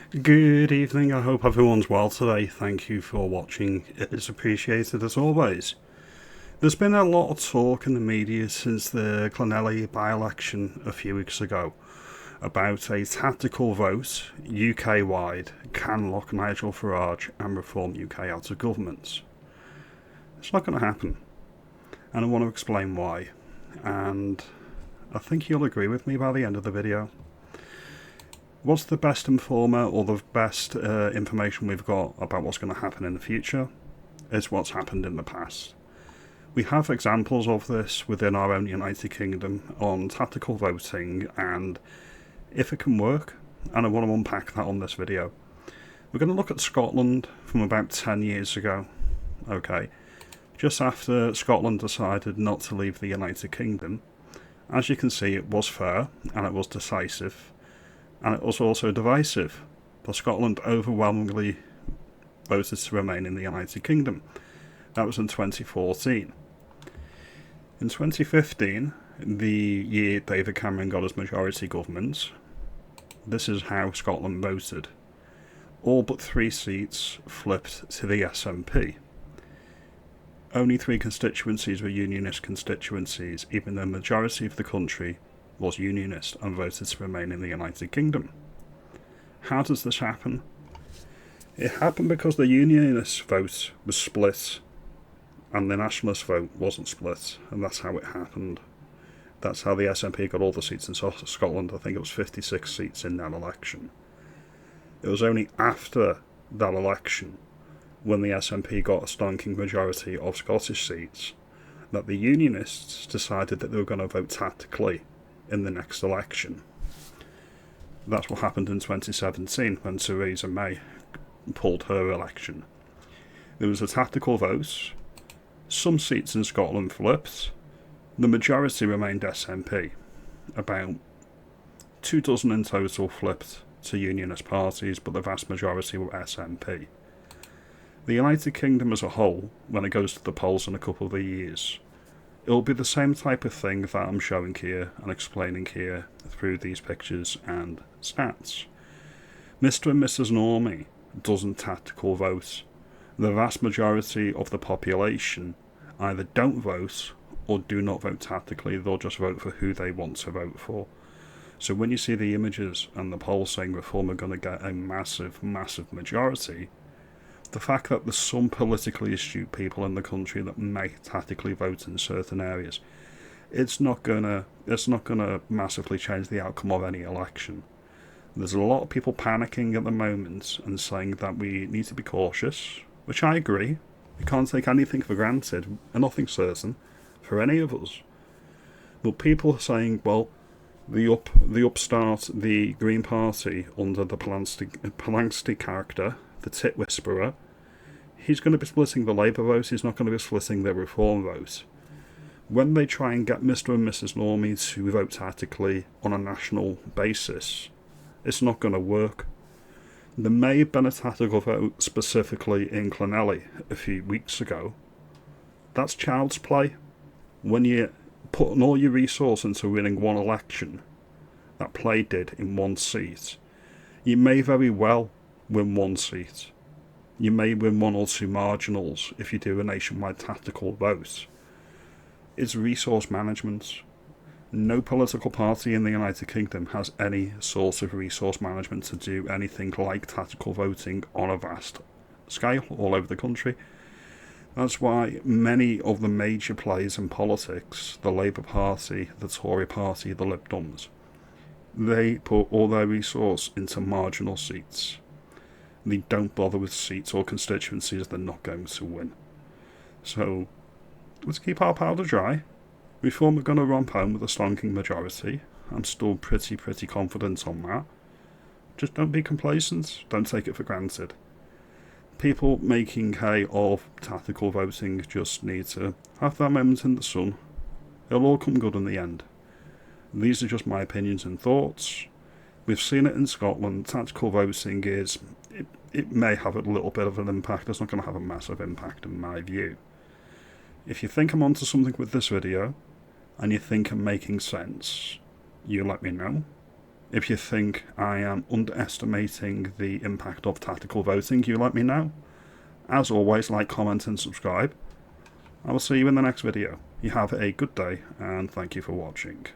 Good evening, I hope everyone's well today. Thank you for watching, it is appreciated as always. There's been a lot of talk in the media since the Clonelly by-election a few weeks ago about a tactical vote UK-wide can lock Nigel Farage and Reform UK out of government. It's not going to happen, and I want to explain why, and I think you'll agree with me by the end of the video. What's the best informer or the best information we've got about what's going to happen in the future is what's happened in the past. We have examples of this within our own United Kingdom on tactical voting and if it can work, and I want to unpack that on this video. We're going to look at Scotland from about 10 years ago. Okay, just after Scotland decided not to leave the United Kingdom. As you can see, it was fair and it was decisive. And it was also divisive, but Scotland overwhelmingly voted to remain in the United Kingdom. That was in 2014. In 2015, the year David Cameron got his majority government, this is how Scotland voted. All but 3 seats flipped to the SNP. Only 3 constituencies were unionist constituencies, even though the majority of the country was unionist and voted to remain in the United Kingdom. How does this happen? It happened because the unionist vote was split and the nationalist vote wasn't split, and that's how it happened. That's how the SNP got all the seats in Scotland. I think it was 56 seats in that election. It was only after that election, when the SNP got a stonking majority of Scottish seats, that the unionists decided that they were going to vote tactically in the next election. That's what happened in 2017 when Theresa May pulled her election. There was a tactical vote, some seats in Scotland flipped, the majority remained SNP, about 24 in total flipped to unionist parties, but the vast majority were SNP. The United Kingdom as a whole, when it goes to the polls in a couple of years, it'll be the same type of thing that I'm showing here and explaining here through these pictures and stats. Mr. and Mrs. Normie doesn't tactical vote. The vast majority of the population either don't vote or do not vote tactically, they'll just vote for who they want to vote for. So when you see the images and the polls saying Reform are going to get a massive, massive majority, the fact that there's some politically astute people in the country that may tactically vote in certain areas, it's not gonna massively change the outcome of any election. There's a lot of people panicking at the moment and saying that we need to be cautious, which I agree. We can't take anything for granted, and nothing certain for any of us. But people are saying, well, the upstart, the Green Party under the Polanski character, the tit whisperer, he's going to be splitting the Labour vote, he's not going to be splitting the Reform vote. When they try and get Mr. and Mrs. Normie to vote tactically on a national basis, it's not going to work. There may have been a tactical vote specifically in Clonelly a few weeks ago. That's child's play. When you're putting all your resource into winning one election, that play did in one seat, you may very well win one seat. You may win 1 or 2 marginals if you do a nationwide tactical vote. It's resource management. No political party in the United Kingdom has any sort of resource management to do anything like tactical voting on a vast scale all over the country. That's why many of the major players in politics, the Labour Party, the Tory Party, the Lib Dems, they put all their resource into marginal seats. They don't bother with seats or constituencies they're not going to win. So, let's keep our powder dry. Reform are going to romp home with a stonking majority. I'm still pretty confident on that. Just don't be complacent. Don't take it for granted. People making hay of tactical voting just need to have that moment in the sun. It'll all come good in the end. These are just my opinions and thoughts. We've seen it in Scotland. Tactical voting it may have a little bit of an impact. It's not going to have a massive impact in my view. If you think I'm onto something with this video, and you think I'm making sense, you let me know. If you think I am underestimating the impact of tactical voting, you let me know. As always, like, comment and subscribe. I will see you in the next video. You have a good day, and thank you for watching.